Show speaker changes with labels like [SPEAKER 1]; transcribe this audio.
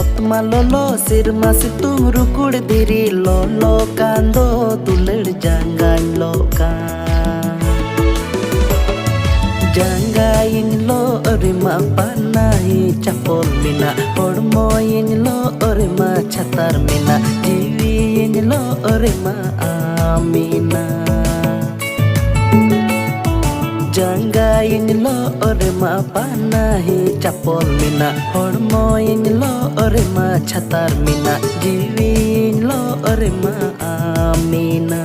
[SPEAKER 1] Otma lolo sirma situng rukud diri lolo kando tulir janggain lokan janggain lo orima panahi capol mina hormoin lo orima chatar mina jiwin lo orima amina janggain lo orima panahi capol mina hormoin lo orima chatar mina jiwin lo orima amina